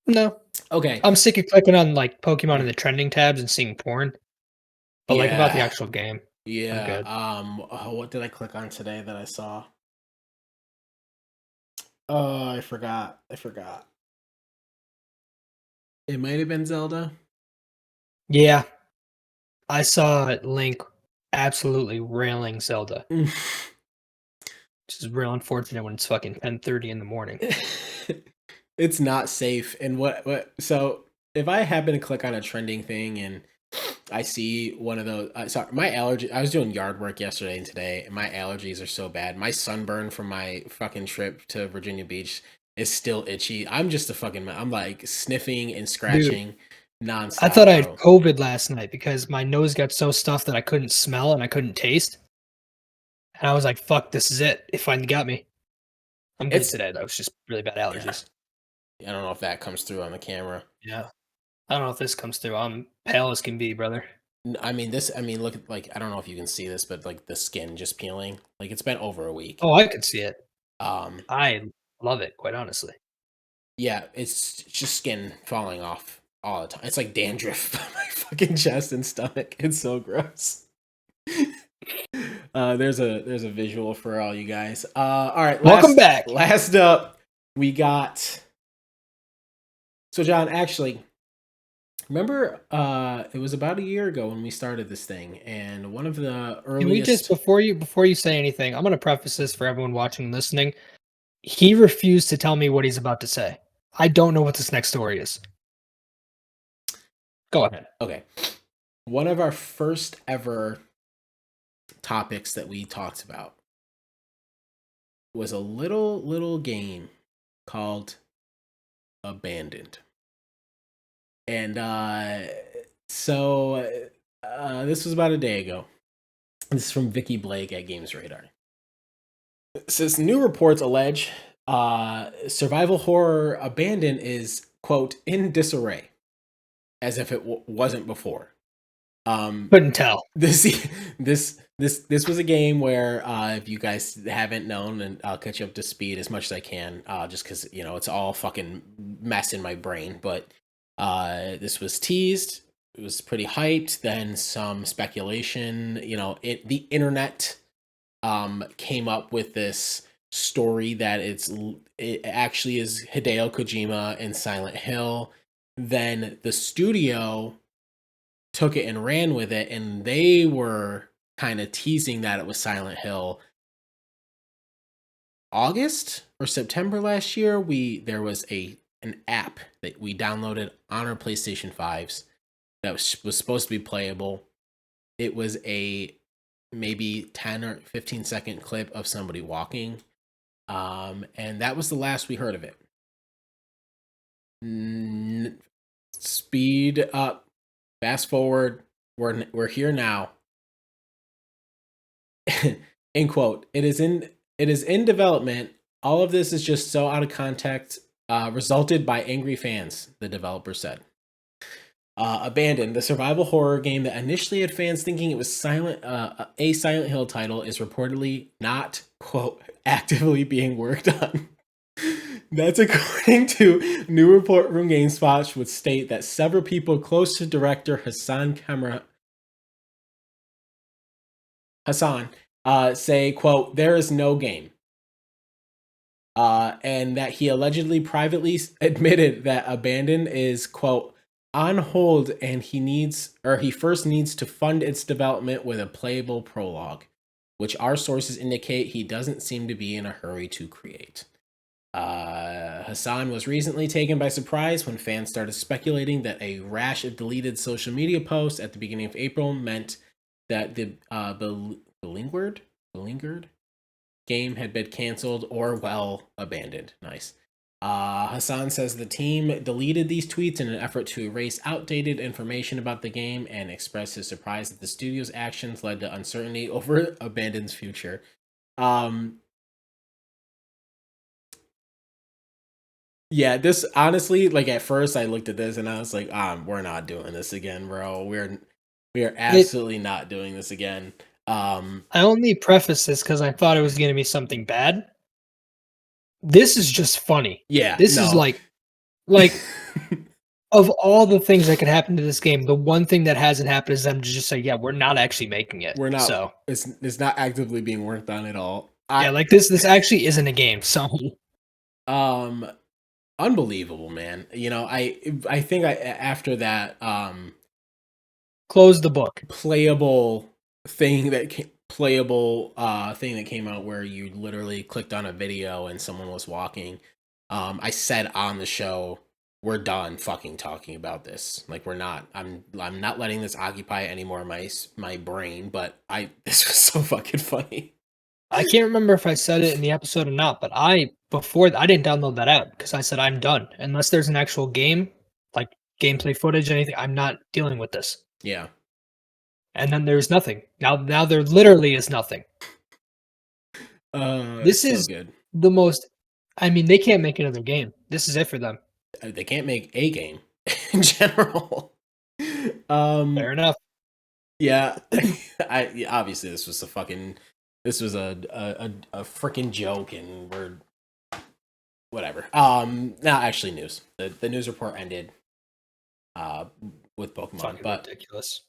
No. Okay. I'm sick of clicking on like Pokemon in the trending tabs and seeing porn. But like about the Yeah. actual game, I'm Yeah. good. What did I click on today that I saw? Oh, I forgot. I forgot. It might have been Zelda. Yeah. I saw Link absolutely railing Zelda, which is real unfortunate when it's fucking 10:30 in the morning. It's not safe. And what so if I happen to click on a trending thing and I see one of those, sorry, my allergy. I was doing yard work yesterday and today, and my allergies are so bad. My sunburn from my fucking trip to Virginia Beach is still itchy. I'm just a fucking. I'm like sniffing and Dude, scratching I thought nonstop, I had bro. COVID last night because my nose got so stuffed that I couldn't smell and I couldn't taste. And I was like, fuck, this is it. It finally got me. I'm good It's today, though. It's just really bad yeah. allergies. I don't know if that comes through on the camera. Yeah. I don't know if this comes through. I'm pale as can be, brother. I mean this. I mean look at like I don't know if you can see this, but like the skin just peeling. Like it's been over a week. Oh, I could see it. Um, I love it, quite honestly. yeah, it's just skin falling off all the time. It's like dandruff on my fucking chest and stomach. It's so gross. There's a visual for all you guys. All right, Welcome last back. last up, we got. So John, actually, remember, it was about a year ago when we started this thing, and one of the Can we just earliest. before you say anything, I'm gonna preface this for everyone watching and listening. He refused to tell me what he's about to say. I don't know what this next story is. Go ahead. Okay, one of our first ever topics that we talked about was a little game called Abandoned. And so this was about a day ago. This is from Vicky Blake at Games Radar. It says new reports allege survival horror Abandon is quote in disarray, as if it wasn't before. Couldn't tell. This this was a game where if you guys haven't known, and I'll catch you up to speed as much as I can, just because you know it's all fucking mess in my brain. But this was teased. It was pretty hyped. Then some speculation. You know, the internet came up with this story that it actually is Hideo Kojima in Silent Hill. Then the studio took it and ran with it, and they were kind of teasing that it was Silent Hill. August or September last year, there was an app that we downloaded on our PlayStation 5s that was supposed to be playable. It was a maybe 10 or 15-second clip of somebody walking. And that was the last we heard of it. Speed up, fast forward, we're here now. End quote. It is in development. All of this is just so out of context, resulted by angry fans, the developer said. Abandoned, the survival horror game that initially had fans thinking it was a Silent Hill title, is reportedly not, quote, actively being worked on. That's according to new report from GameSpot, which would state that several people close to director Hassan say, quote, there is no game. And that he allegedly privately admitted that Abandon is, quote, on hold, and he first needs to fund its development with a playable prologue, which our sources indicate he doesn't seem to be in a hurry to create. Hassan was recently taken by surprise when fans started speculating that a rash of deleted social media posts at the beginning of April meant that the beleaguered game had been canceled or, well, abandoned. Nice. Hassan says the team deleted these tweets in an effort to erase outdated information about the game and expressed his surprise that the studio's actions led to uncertainty over Abandoned's future. Yeah, this honestly, like at first I looked at this and I was like, we're not doing this again, bro. We are It absolutely not doing this again. I only preface this because I thought it was gonna be something bad. This is just funny. Yeah, This is no. like of all the things that could happen to this game, the one thing that hasn't happened is them to just say, "Yeah, we're not actually making it." We're not. So It's not actively being worked on at all. yeah, like this actually isn't a game. So Um unbelievable, man. You know, I think after that Close the book. playable thing that came out where you literally clicked on a video and someone was walking. I said on the show, we're done fucking talking about this. Like we're not. I'm not letting this occupy any more of my brain. But this was so fucking funny. I can't remember if I said it in the episode or not, but before I didn't download that app because I said I'm done unless there's an actual game, like gameplay footage, anything. I'm not dealing with this. Yeah. And then there's nothing. Now there literally is nothing. It's This so is good. the most. I mean, they can't make another game. This is it for them. They can't make a game in general. Fair um, enough. yeah, obviously this was a freaking joke, and we're whatever. Not actually news. The news report ended uh with Pokemon, Fucking but ridiculous.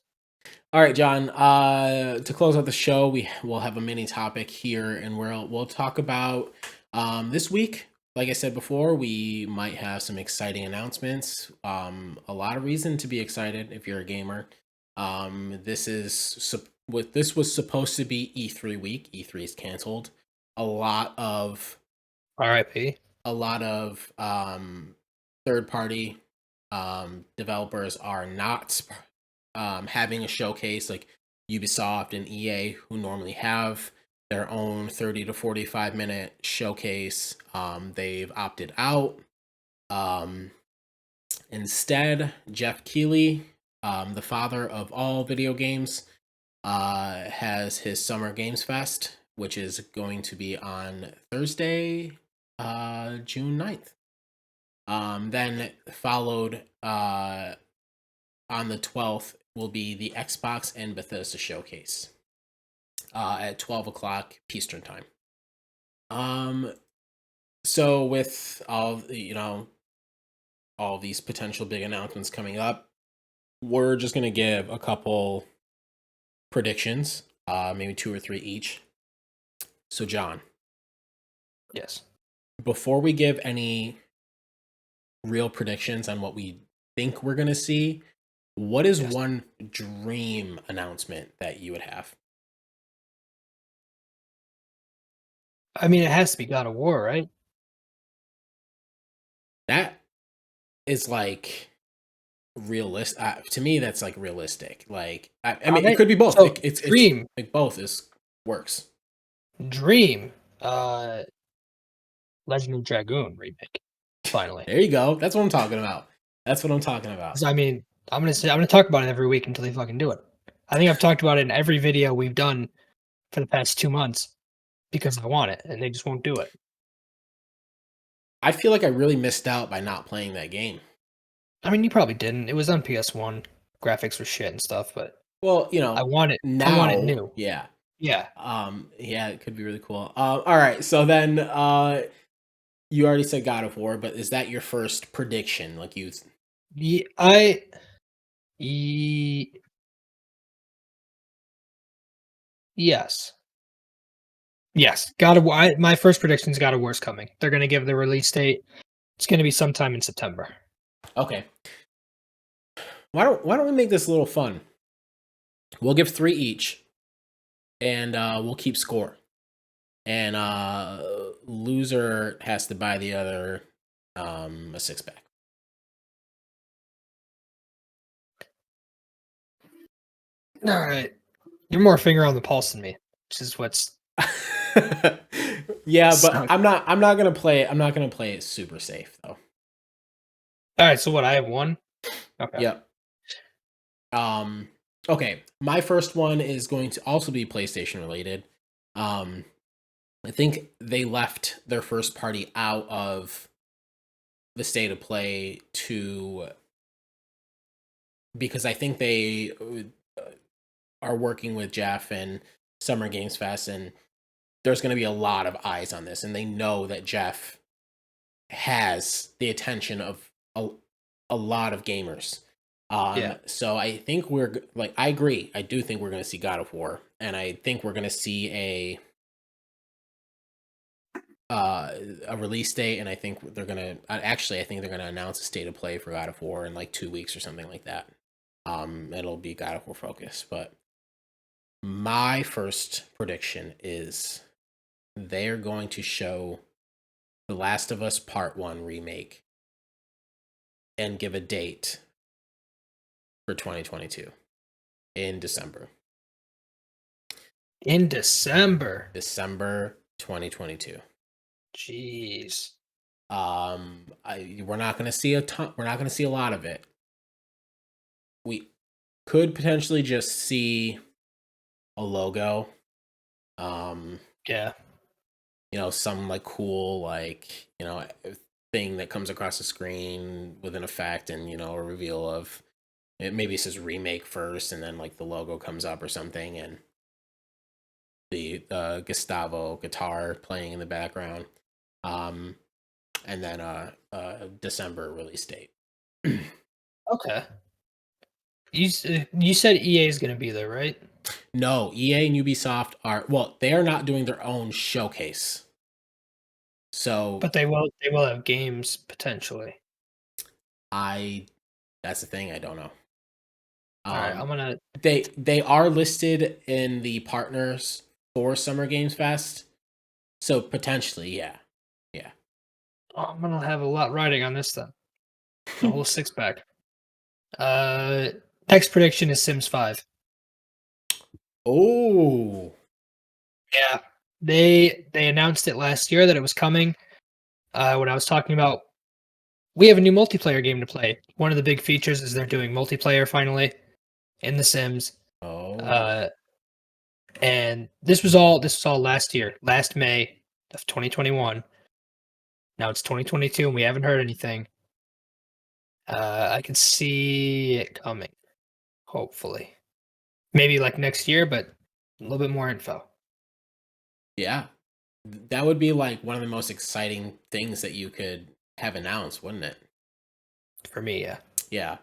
all right, John. To close out the show, we will have a mini topic here, and we'll talk about this week. Like I said before, we might have some exciting announcements. A lot of reason to be excited if you're a gamer. This was supposed to be E3 week. E3 is canceled. A lot of R.I.P. a lot of third party developers are not having a showcase like Ubisoft and EA, who normally have their own 30 to 45-minute showcase. They've opted out. Um, Instead, Jeff Keighley, the father of all video games, has his Summer Games Fest, which is going to be on Thursday, June 9th. Then followed on the 12th will be the Xbox and Bethesda showcase at 12 o'clock Eastern time. So with all these potential big announcements coming up, we're just gonna give a couple predictions, maybe two or three each. So John, Yes. before we give any real predictions on what we think we're gonna see, what is Yes. one dream announcement that you would have? I mean, it has to be God of War, right? That is like realistic to me. That's like realistic. Like I All mean, it right. could be both. So It's dream, like both is works. dream, uh, Legend of Dragoon remake. Finally. There you go. That's what I'm talking about. That's what I'm talking about. 'Cause I mean, I'm gonna talk about it every week until they fucking do it. I think I've talked about it in every video we've done for the past 2 months because I want it, and they just won't do it. I feel like I really missed out by not playing that game. I mean, you probably didn't. It was on PS1. Graphics were shit and stuff, but Well, I want it. I want it now, new. yeah. Yeah. Yeah, it could be really cool. All right. So then you already said God of War, but is that your first prediction? Like you Ye- I. Ye- yes. Yes. God of War. My first prediction's God of War's coming. They're gonna give the release date. It's gonna be sometime in September. okay. Why don't we make this a little fun? We'll give three each, and we'll keep score. And loser has to buy the other a six pack. All right. You're more finger on the pulse than me, which is what's Yeah, but suck. I'm not gonna play it. I'm not gonna play it super safe though. All right. So what? I have one. Okay. Yep. Um. Okay. My first one is going to also be PlayStation related. Um. I think they left their first party out of the state of play to because I think they are working with Jeff and Summer Games Fest, and there's going to be a lot of eyes on this, and they know that Jeff has the attention of a lot of gamers. Yeah. So I think we're like I agree. I do think we're going to see God of War, and I think we're going to see a release date, and I think they're gonna actually I think they're gonna announce a state of play for God of War in like 2 weeks or something like that. It'll be God of War focus. But my first prediction is they're going to show The Last of Us Part 1 remake and give a date for 2022 in December. In December. December 2022. Jeez. We're not going to see a ton. We're not going to see a lot of it. We could potentially just see a logo. Yeah. Some like cool thing that comes across the screen with an effect, and a reveal of it. Maybe it says remake first, and then like the logo comes up or something, and the Gustavo guitar playing in the background. And then December release date. Okay. You said EA is going to be there, right? No, EA and Ubisoft they are not doing their own showcase. So But they will have games potentially. I that's the thing, I don't know. All right, Um I'm gonna they are listed in the partners for Summer Games Fest. So potentially, yeah. Yeah. I'm gonna have a lot riding on this then. A whole six pack. Uh, next prediction is Sims 5. Oh. Yeah, they announced it last year that it was coming. When I was talking about, we have a new multiplayer game to play. One of the big features is they're doing multiplayer finally in The Sims. Oh. Uh, and this was all last year, last May of 2021. Now it's 2022 and we haven't heard anything. I can see it coming, hopefully. Maybe like next year, but a little bit more info. Yeah. That would be like one of the most exciting things that you could have announced, wouldn't it? For me, yeah. Yeah.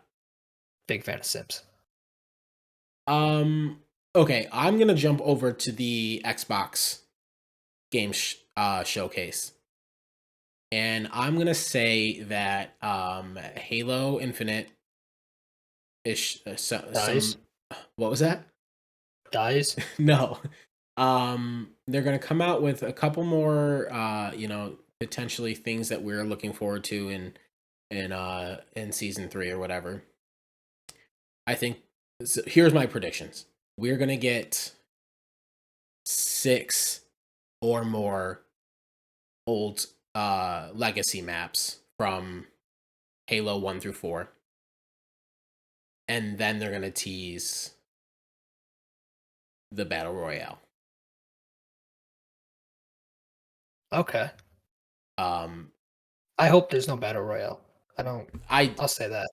Big fan of Sims. Okay, I'm going to jump over to the Xbox game showcase. And I'm going to say that Halo Infinite is Dies. some what was that? Dies. No. They're going to come out with a couple more potentially things that we're looking forward to in season 3 or whatever. I think so. Here's my predictions. We're going to get 6 or more old legacy maps from Halo 1 through 4. And then they're going to tease the Battle Royale. Okay. Um I hope there's no battle royale. I don't. I I'll say that.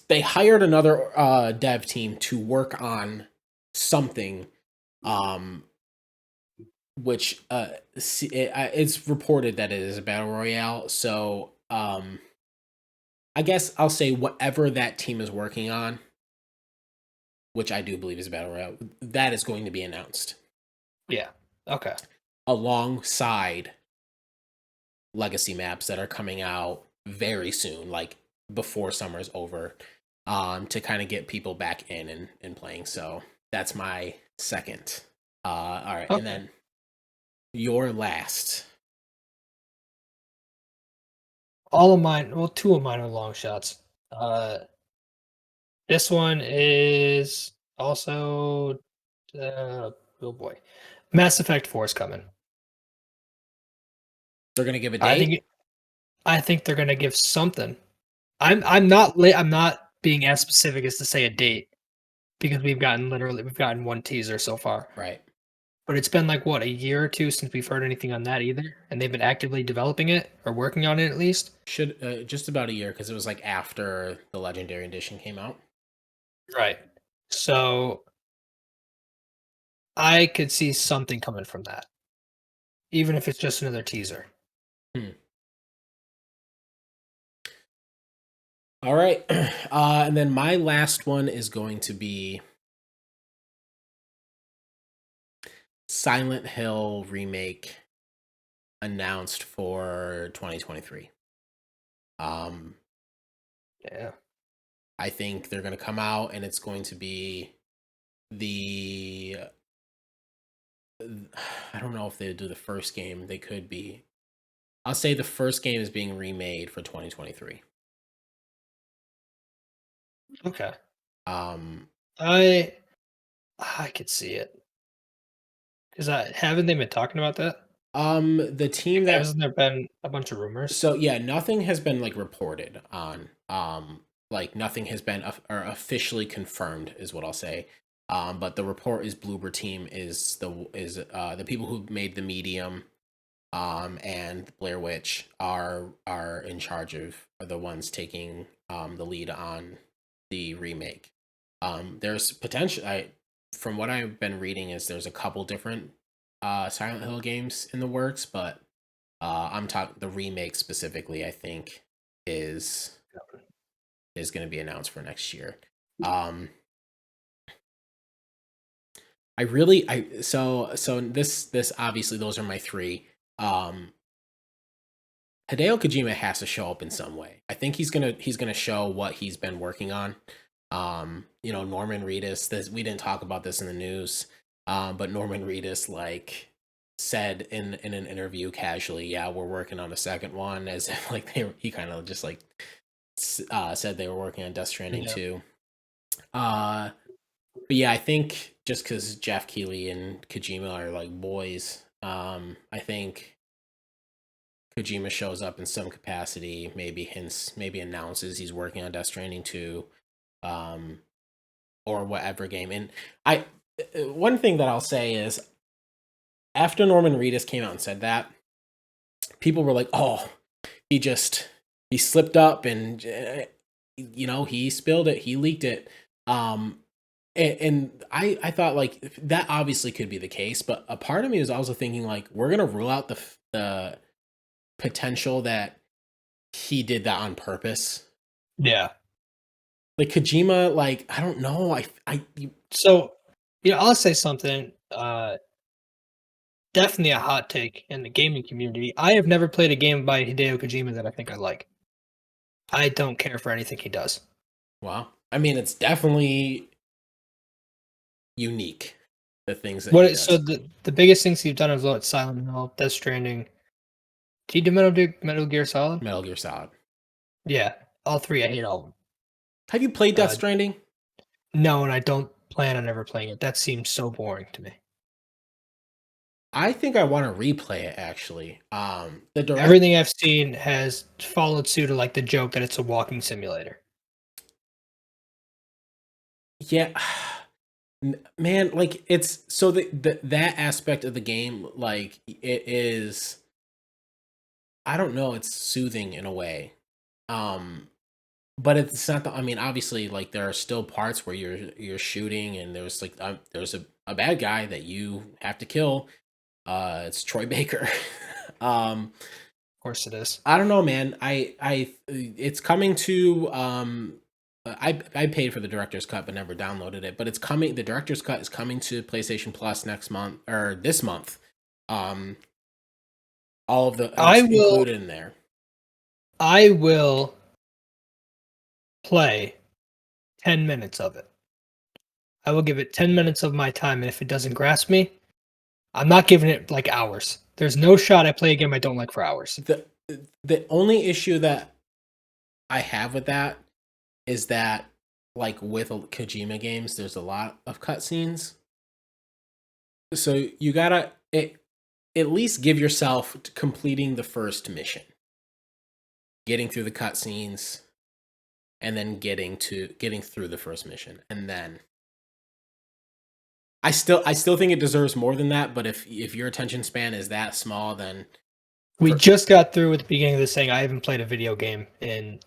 They hired another dev team to work on something um which it's reported that it is a battle royale. So I guess I'll say whatever that team is working on, which I do believe is a battle royale, that is going to be announced Yeah. Okay. alongside legacy maps that are coming out very soon, like before summer's over, to kind of get people back in and playing. So that's my second. All right, and Okay. then your last. All of mine. Well, two of mine are long shots. This one is also. Oh boy, Mass Effect 4 is coming. They're gonna give a I think. date, I think they're gonna give something. I'm not being as specific as to say a date because we've gotten one teaser so far. right? But it's been like what, a year or two since we've heard anything on that either, and they've been actively developing it or working on it at least. Should just about a year because it was like after the Legendary Edition came out. Right. So I could see something coming from that, even if it's just another teaser. Hmm. All right, and then my last one is going to be Silent Hill remake announced for 2023. Um, Yeah. I think they're going to come out and it's going to be the I don't know if they do the first game. They could be. I'll say the first game is being remade for 2023. Okay. Um, I I could see it because I haven't they been talking about that? the team that Hasn't there been a bunch of rumors? so yeah, nothing has been like reported on. Like nothing has been or officially confirmed is what I'll say. But the report is Bloober team is the people who made the medium and Blair Witch are in charge of are the ones taking the lead on the remake. There's potential. From what I've been reading, is there's a couple different Silent Hill games in the works, but I'm talking the remake specifically. I think is is going to be announced for next year. Um, so this obviously those are my three. Um, Hideo Kojima has to show up in some way. I think he's gonna show what he's been working on. Norman Reedus. We didn't talk about this in the news, but Norman Reedus like said in an interview casually, "Yeah, we're working on a second one," as if like he kind of just like said they were working on Death Stranding Yeah. too. Uh, but yeah, I think just because Jeff Keighley and Kojima are like boys, I think Kojima shows up in some capacity, maybe hints, maybe announces he's working on Death Stranding 2, um, or whatever game. And I, one thing that I'll say is, after Norman Reedus came out and said that, people were like, "Oh, he just he slipped up and he spilled it, he leaked it." And I thought like that obviously could be the case, but a part of me was also thinking like we're gonna rule out the potential that he did that on purpose. Yeah. Like Kojima, like I don't know, I So, I'll say something. Definitely a hot take in the gaming community. I have never played a game by Hideo Kojima that I think I like. I don't care for anything he does. wow. I mean, it's definitely unique the things that he What? So does. the biggest things he's done is what? Silent Hill, Death Stranding. Did he do Metal Gear Solid? Metal Gear Solid. Yeah, all three. I hate all of them. Have you played Death Uh, Stranding? no, and I don't plan on ever playing it. That seems so boring to me. I think I want to replay it actually. The direct Everything I've seen has followed suit of like the joke that it's a walking simulator. yeah, man, like it's so that aspect of the game, like it is. I don't know. It's soothing in a way. Um, but it's not. I mean, obviously, like there are still parts where you're shooting, and there's a bad guy that you have to kill. It's Troy Baker. um, Of course, it is. I don't know, man. It's coming to I paid for the director's cut but never downloaded it. But it's coming. The director's cut is coming to PlayStation Plus next month or this month. Um, all of the I it's will. included in there. I will play 10 minutes of it. I will give it 10 minutes of my time, and if it doesn't grasp me, I'm not giving it like hours. There's no shot I play a game I don't like for hours. The only issue that I have with that is that like with Kojima games, there's a lot of cutscenes. So you gotta at least give yourself to completing the first mission, getting through the cutscenes, and then getting through the first mission, and then I still think it deserves more than that. But if your attention span is that small, then We for just got through with the beginning of this saying I haven't played a video game in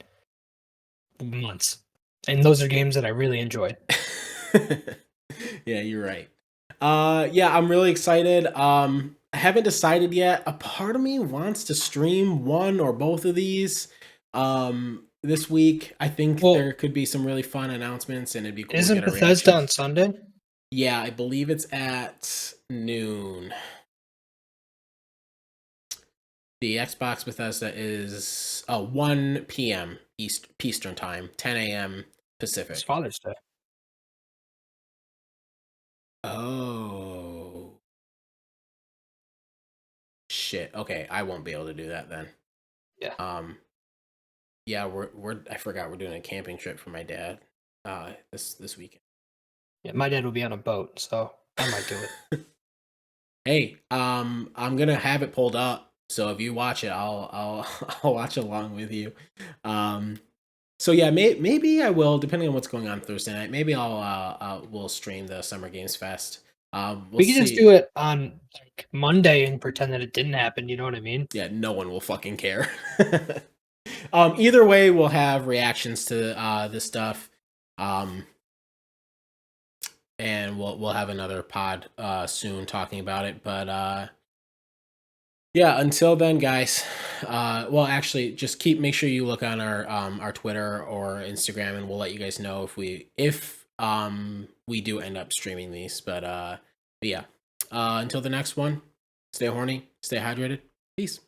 months. And those are games that I really enjoyed. yeah, you're right. Yeah, I'm really excited. I haven't decided yet. A part of me wants to stream one or both of these this week. I think there Well, could be some really fun announcements and it'd be cool to isn't get a Bethesda reaction. on Sunday? Yeah, I believe it's at noon. The Xbox Bethesda is 1 p.m. Eastern time, 10 a.m. It's Pacific. Father's Day. Oh shit. Okay, I won't be able to do that then. Yeah. Um, yeah, we're I forgot we're doing a camping trip for my dad. This weekend. Yeah, my dad will be on a boat, so I might do it. Hey, I'm gonna have it pulled up, so if you watch it, I'll I'll watch along with you. Um, so yeah, maybe I will, depending on what's going on Thursday night. Maybe we'll stream the Summer Games Fest. We'll We could just see. do it on like Monday and pretend that it didn't happen. You know what I mean? Yeah, no one will fucking care. Either way, we'll have reactions to this stuff. Um, and we'll have another pod soon talking about it. But yeah, until then, guys. Well, actually, just make sure you look on our Twitter or Instagram, and we'll let you guys know if we do end up streaming these. But yeah, until the next one, stay horny, stay hydrated, peace.